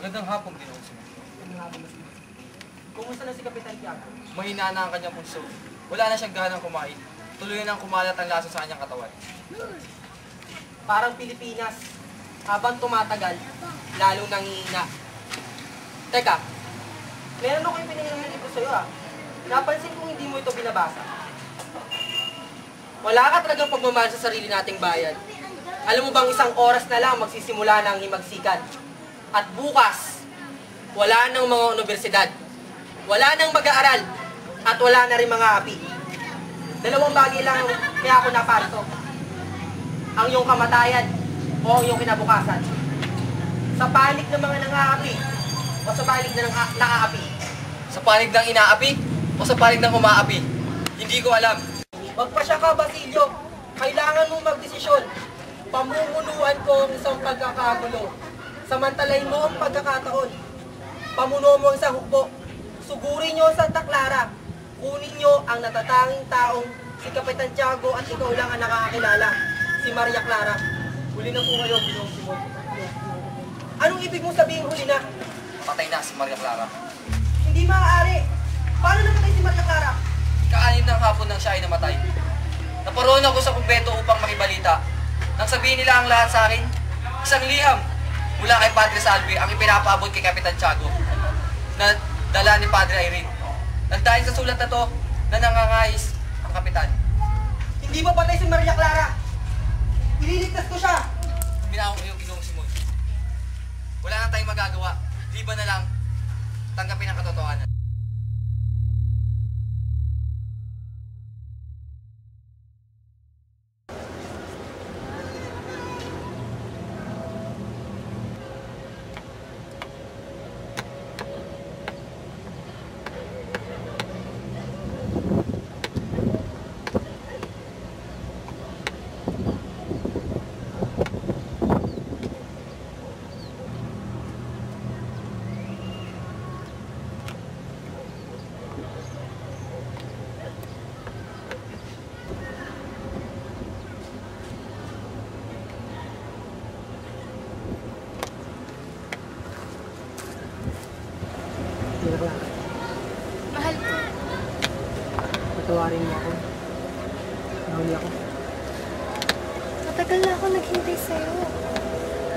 Magandang hapon, Ginoong Simon. Magandang hapon, Mas. Kumusta na si Kapitan Tiago? Mahina na ang kanyang pulso. Wala na siyang ganang kumain. Tuloy nang kumalat ang laso sa kanyang katawan. Parang Pilipinas, habang tumatagal, lalong nangihina. Teka, meron ako yung pinahingin libro sa'yo Napansin kong hindi mo ito binabasa. Wala ka talagang pagmamahal sa sarili nating bayan. Alam mo bang isang oras na lang magsisimula ng himagsikan? At bukas, wala nang mga universidad. Wala nang mag-aaral. At wala na rin mga api. Dalawang bagay lang kaya ako naparito. Ang iyong kamatayan o ang iyong kinabukasan. Sa panig ng mga nangaapi o sa panig ng nakaapi. Sa panig ng inaapi o sa panig ng umaapi? Hindi ko alam. Magpasya ka, Basilio. Kailangan mo magdesisyon. Pamumunuan ko ang isang pagkakagulo. Samantalahin mo ang pagkakataon. Pamuno mo ang isang hukbo. Sugurin nyo ang Santa Clara. Kunin nyo ang natatanging taong si Kapitan Tiago at ikaw lang ang nakakakilala. Si Maria Clara. Huli na po kayo, Ginoong Simon. Anong ibig mong sabihin huli na? Patay na si Maria Clara. Hindi maaari. Paano namatay si Maria Clara? Kaanin ng hapon nang siya ay namatay. Naparoon ako sa kumpento upang makibalita. Nang sabihin nila ang lahat sa akin, isang liham mula kay Padre Salvi ang ipinapaabot kay Kapitan Tiago na dala ni Padre Irene. Nagdahil sa sulat na to na nangangais ang Kapitan. Hindi ba patay si Maria Clara? Ililigtas ko siya. Binawa ko yung Ginoong Simon. Wala na tayong magagawa. Liban na lang tanggapin ang katotohanan. Mahal ko. Patawarin mo ako. Nahuli ako. Matagal na ako naghintay sa'yo.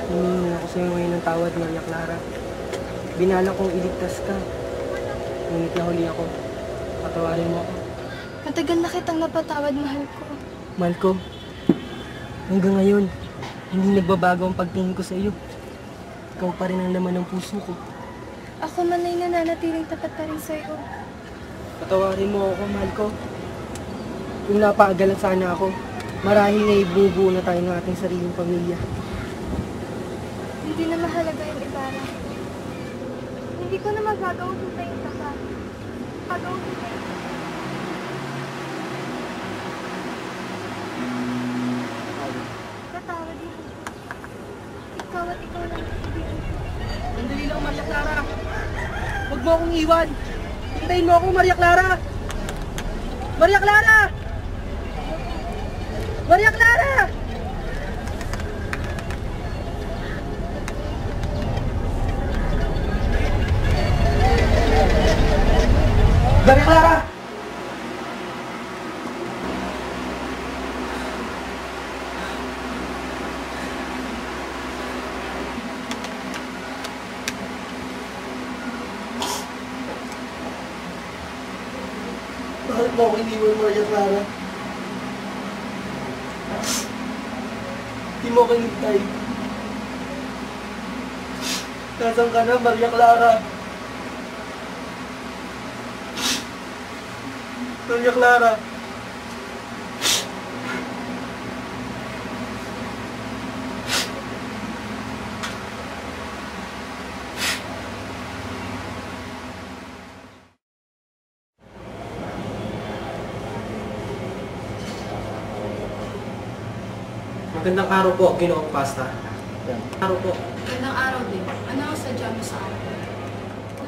Humingi ako sa'yo ngayon ng tawad, Maria Clara. Binala kong iligtas ka. Ngunit nahuli ako. Patawarin mo ako. Matagal na kitang napatawad, mahal ko. Mahal ko, hanggang ngayon, hindi nagbabago ang pagtingin ko sa iyo. Ikaw pa rin ang laman ng puso ko. Ako man ay nananatiling tapat pa rin sa'yo. Patawarin mo ako, mahal ko. Kung napaagalan sana ako, marahil ay bubuo na tayo ng ating sariling pamilya. Hindi na mahalaga yung ibara. Hindi ko na magagawang hintayin ka pa. Pagawang hintayin ka. Katawad mo. Ikaw at ikaw lang ang kaibigan ko. Sandali lang, Maria Clara. Huwag mo akong iwan. Hintayin mo ako, Maria Clara. Maria Clara! Maria Clara! Maria Clara! Bakit mo ako iniwan, Maria Clara? Hindi mo ako hinintay. Nasaan ka na, Maria Clara? Maria Clara? Magandang araw po, Ginoong Pasta. Araw po. Magandang araw din. Ano ang sadya mo sa akin?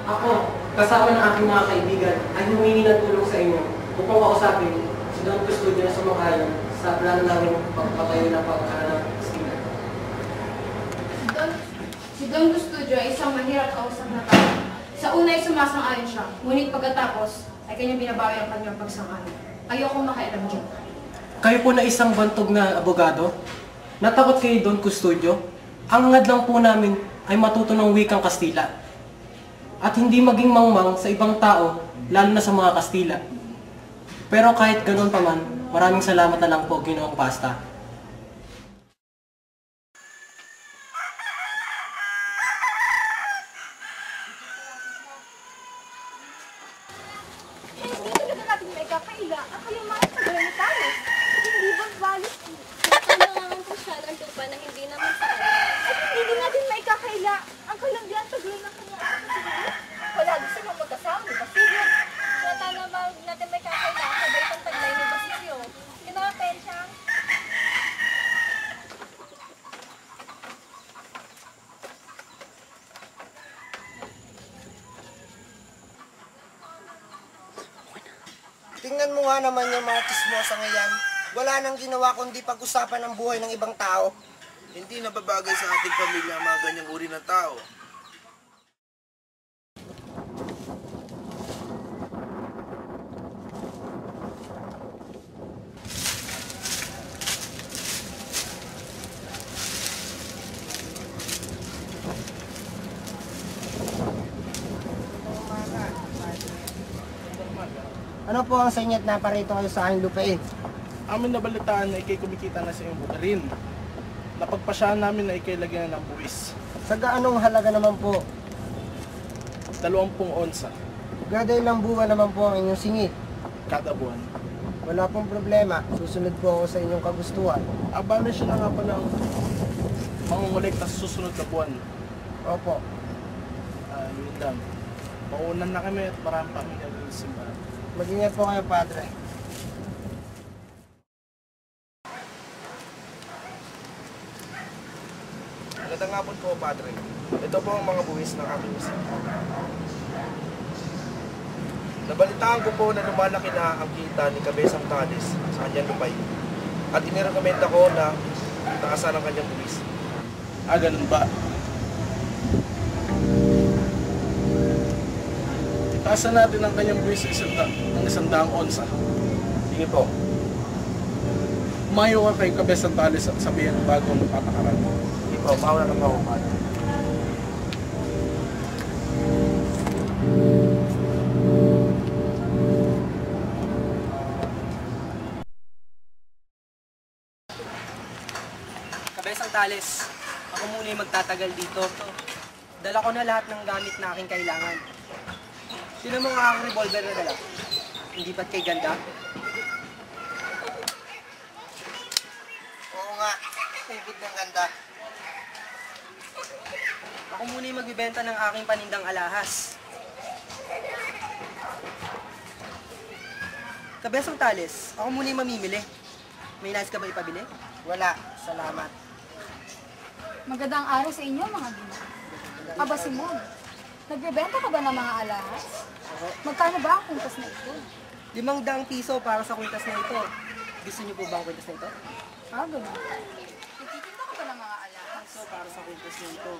Ako, kasama ng aking mga kaibigan, ay humingi ng tulong sa inyo upang kausapin si Don Custodio na sumakayan sa plano namin pagpatayo ng pagkakaroon ng opisina. Don Si Don Custodio ay isang mahirap kausap na tao. Sa una ay sumasang-ayon siya, ngunit pagkatapos ay kanyang binabawi ang kanyang pagsang-ayon. Ayokong makialam dyan. Kayo po na isang bantog na abogado? Natakot kay Don Custodio? Ang ngad lang po namin ay matuto ng wikang Kastila. At hindi maging mangmang sa ibang tao, lalo na sa mga Kastila. Pero kahit ganoon pa man, maraming salamat na lang po, Ginoong Pasta. Hindi talaga natin may kakaila ang kalimangan sa gawin ni Carlos. Hindi ba valid? Kailangan po siya ng lupa na hindi naman sa kanya. At hindi din natin may kakaila ang kalandian sa gawin ng kanyang anak na si Julie. Wala din silang magkasama ni Basilio. Kaya tala ba natin may kakailangan sa baitang taglay ni Basilio? Kinakapensya. Tingnan mo nga naman yung mga chismosa ngayon. Wala nang ginawa kundi pag-usapan ang buhay ng ibang tao. Hindi nababagay sa ating pamilya ang mga ganyang uri ng tao. Ano po ang senyat na parito kayo sa aking lupain? Amin nabalitaan na ikay kumikita na sa iyong bukarin. Napagpasyahan namin na ikay lagyan ng buwis. Sa gaanong halaga naman po? 20 onsa Gada ilang buwan naman po ang inyong singit. kada buwan. Wala pong problema. Susunod po ako sa inyong kagustuhan. Abala siya na nga pala ang mangungulekta sa susunod na buwan. Opo. Yun lang. Maunan na kami at marami pa kami gagawin sa simbahan. Mag-ingat po kayo, Padre. Magandang hapon po, Padre. Ito po ang mga buwis ng aming musikyo. Nabalitaan ko po na lumalaki na ang kita ni Cabezang Talis sa kanyang lupay. At inirekomenda ko na taasan ang kanyang buwis. Ganun ba? Itaasan natin ang kanyang buwis ng 100 onsa. Sige po. Umayo ka kay Cabezang Talis at sabihin bago ang patakaran. Sige po, mauna na ako, Padre. Kabesang Tales, ako muna yung magtatagal dito. Dala ko na lahat ng gamit na aking kailangan. Sino mo ang aking revolver na dala? Hindi ba't kay ganda? Oo nga. Ubod ng ganda. Ako muna yung magbibenta ng aking panindang alahas. Kabesang Tales, ako muna yung mamimili. May nais ka ba ipabili? Wala. Salamat. Magandang araw sa inyo, mga gina. Aba, Simon, nagbebenta ka ba ng mga alahas? Magkano ba ang kuntas na ito? 500 piso para sa kwintas na ito. Gusto niyo po ba ang kwintas na ito? Ganun. Nagtitinda ka ba ng mga alahas? So, para sa kwintas na ito.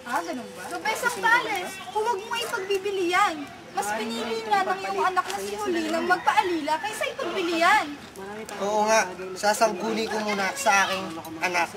Ganun ba? Kabesang Tales, huwag mo ipagbibili yan. Mas pinili nga ng iyong anak na si Julie nang magpaalila kaysa ipagbili yan. Oo nga. Sasangguni ko muna sa aking anak.